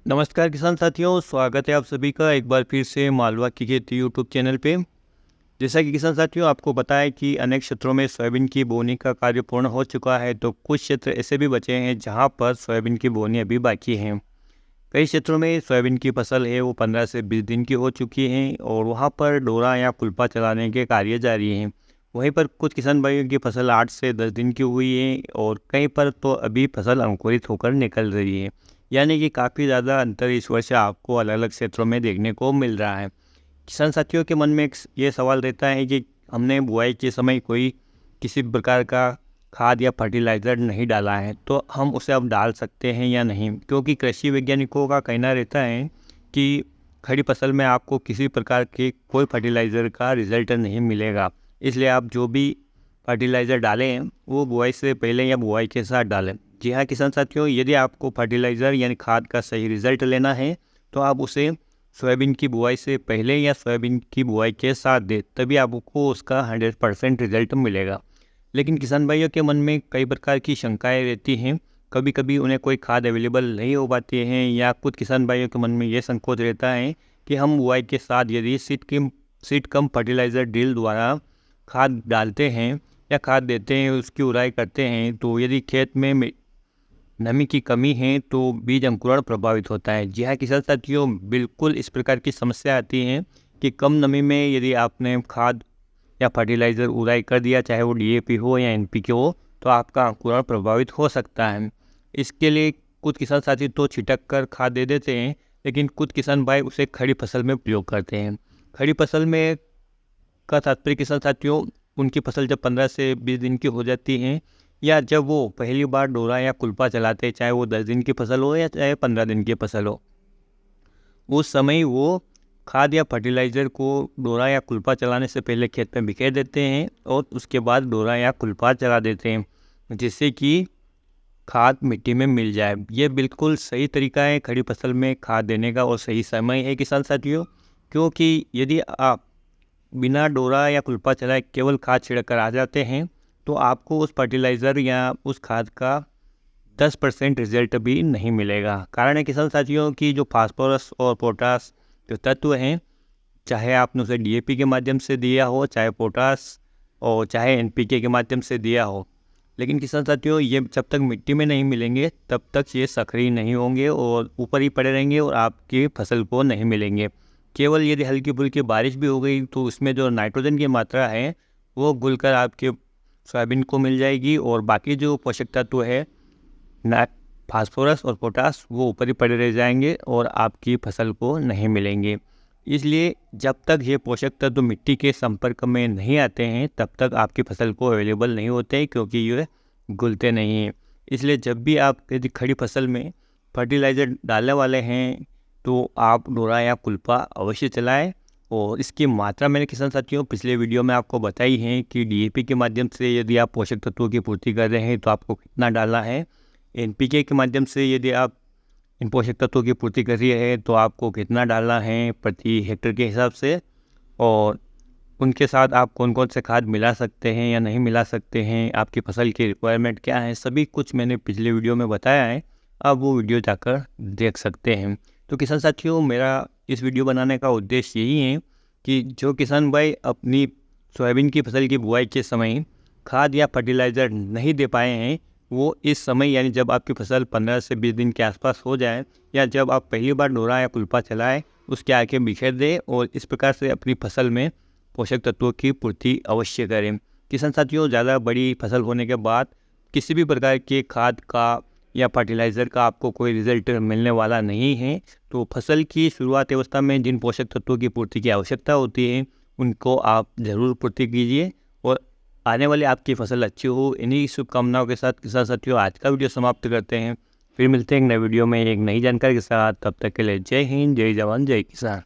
नमस्कार किसान साथियों, स्वागत है आप सभी का एक बार फिर से मालवा की खेती यूट्यूब चैनल पे। जैसा कि किसान साथियों आपको पता है कि अनेक क्षेत्रों में सोयाबीन की बोनी का कार्य पूर्ण हो चुका है, तो कुछ क्षेत्र ऐसे भी बचे हैं जहां पर सोयाबीन की बोनी अभी बाकी है। कई क्षेत्रों में सोयाबीन की फसल है वो 15 से 20 दिन की हो चुकी है और वहां पर डोरा या कुल्पा चलाने के कार्य जारी हैं। वहीं पर कुछ किसान भाइयों की फसल 8 से 10 दिन की हुई है और कहीं पर तो अभी फसल अंकुरित होकर निकल रही है। यानी कि काफ़ी ज़्यादा अंतर इस वर्ष आपको अलग अलग क्षेत्रों में देखने को मिल रहा है। किसान साथियों के मन में ये सवाल रहता है कि हमने बुआई के समय कोई किसी प्रकार का खाद या फर्टिलाइज़र नहीं डाला है, तो हम उसे अब डाल सकते हैं या नहीं, क्योंकि कृषि वैज्ञानिकों का कहना रहता है कि खड़ी फसल में आपको किसी प्रकार के कोई फर्टिलाइज़र का रिजल्ट नहीं मिलेगा। इसलिए आप जो भी फर्टिलाइज़र डालें वो बुआई से पहले या बुआई के साथ डालें। जी हाँ किसान साथियों, यदि आपको फर्टिलाइज़र यानी खाद का सही रिजल्ट लेना है तो आप उसे सोयाबीन की बुआई से पहले या सोयाबीन की बुआई के साथ दें, तभी आपको उसका 100% रिजल्ट मिलेगा। लेकिन किसान भाइयों के मन में कई प्रकार की शंकाएं रहती हैं। कभी कभी उन्हें कोई खाद अवेलेबल नहीं हो पाती हैं, या कुछ किसान भाइयों के मन में ये संकोच रहता है कि हम बुआई के साथ यदि सीड कम फर्टिलाइज़र ड्रिल द्वारा खाद डालते हैं या खाद देते हैं, उसकी उड़ाई करते हैं, तो यदि खेत में नमी की कमी है तो बीज अंकुरण प्रभावित होता है। जी हाँ किसान साथियों, बिल्कुल इस प्रकार की समस्या आती है कि कम नमी में यदि आपने खाद या फर्टिलाइज़र उड़ाई कर दिया, चाहे वो डीएपी हो या एनपीके हो, तो आपका अंकुरण प्रभावित हो सकता है। इसके लिए कुछ किसान साथी तो छिटक कर खाद दे देते हैं, लेकिन कुछ किसान भाई उसे खड़ी फसल में प्रयोग करते हैं। खड़ी फसल में का तात्पर्य किसान साथियों, उनकी फसल जब 15 से 20 दिन की हो जाती है, या जब वो पहली बार डोरा या कुल्पा चलाते हैं, चाहे वो 10 दिन की फसल हो या चाहे 15 दिन की फसल हो, उस समय वो खाद या फर्टिलाइज़र को डोरा या कुल्पा चलाने से पहले खेत में बिखेर देते हैं और उसके बाद डोरा या कुल्पा चला देते हैं, जिससे कि खाद मिट्टी में मिल जाए। ये बिल्कुल सही तरीका है खड़ी फसल में खाद देने का और सही समय है किसान साथियों, क्योंकि यदि आप बिना डोरा या कुल्पा चलाए केवल खाद छिड़क कर आ जाते हैं, तो आपको उस फर्टिलाइज़र या उस खाद का 10% रिजल्ट भी नहीं मिलेगा। कारण है किसान साथियों की जो फास्फोरस और पोटास जो तत्व हैं, चाहे आपने उसे डीएपी के माध्यम से दिया हो, चाहे पोटास और चाहे एनपीके के माध्यम से दिया हो, लेकिन किसान साथियों ये जब तक मिट्टी में नहीं मिलेंगे तब तक ये सक्रिय नहीं होंगे और ऊपर ही पड़े रहेंगे और आपकी फसल को नहीं मिलेंगे। केवल यदि हल्की फुल्की बारिश भी हो गई तो उसमें जो नाइट्रोजन की मात्रा है वो घुलकर आपके सोयाबीन को मिल जाएगी, और बाकी जो पोषक तत्व है ना, फास्फोरस और पोटास, वो ऊपर ही पड़े रह जाएंगे और आपकी फसल को नहीं मिलेंगे। इसलिए जब तक ये पोषक तत्व मिट्टी के संपर्क में नहीं आते हैं तब तक आपकी फसल को अवेलेबल नहीं होते हैं, क्योंकि ये घुलते नहीं हैं। इसलिए जब भी आप यदि खड़ी फसल में फर्टिलाइज़र डालने वाले हैं तो आप डोरा या कुल्पा अवश्य चलाएं। और इसकी मात्रा मैंने किसान साथियों पिछले वीडियो में आपको बताई है कि डीएपी के माध्यम से यदि आप पोषक तत्वों की पूर्ति कर रहे हैं तो आपको कितना डालना है, एनपीके के माध्यम से यदि आप इन पोषक तत्वों की पूर्ति कर रही है तो आपको कितना डालना है प्रति हेक्टेयर के हिसाब से, और उनके साथ आप कौन कौन से खाद मिला सकते हैं या नहीं मिला सकते हैं, आपकी फसल की रिक्वायरमेंट क्या है, सभी कुछ मैंने पिछले वीडियो में बताया है। आप वो वीडियो जाकर देख सकते हैं। तो किसान साथियों, मेरा इस वीडियो बनाने का उद्देश्य यही है कि जो किसान भाई अपनी सोयाबीन की फसल की बुआई के समय खाद या फर्टिलाइज़र नहीं दे पाए हैं, वो इस समय यानी जब आपकी फसल 15 से 20 दिन के आसपास हो जाए, या जब आप पहली बार डोरा या कुल्पा चलाएं, उसके आगे बिखेर दें और इस प्रकार से अपनी फसल में पोषक तत्वों की पूर्ति अवश्य करें। किसान साथियों, ज़्यादा बड़ी फसल होने के बाद किसी भी प्रकार के खाद का या फर्टिलाइज़र का आपको कोई रिजल्ट मिलने वाला नहीं है। तो फसल की शुरुआत अवस्था में जिन पोषक तत्वों की पूर्ति की आवश्यकता होती है उनको आप ज़रूर पूर्ति कीजिए और आने वाली आपकी फसल अच्छी हो। इन्हीं शुभकामनाओं के साथ किसान साथियों आज का वीडियो समाप्त करते हैं। फिर मिलते हैं एक नए वीडियो में एक नई जानकारी के साथ। तब तक के लिए जय हिंद, जय जवान, जय किसान।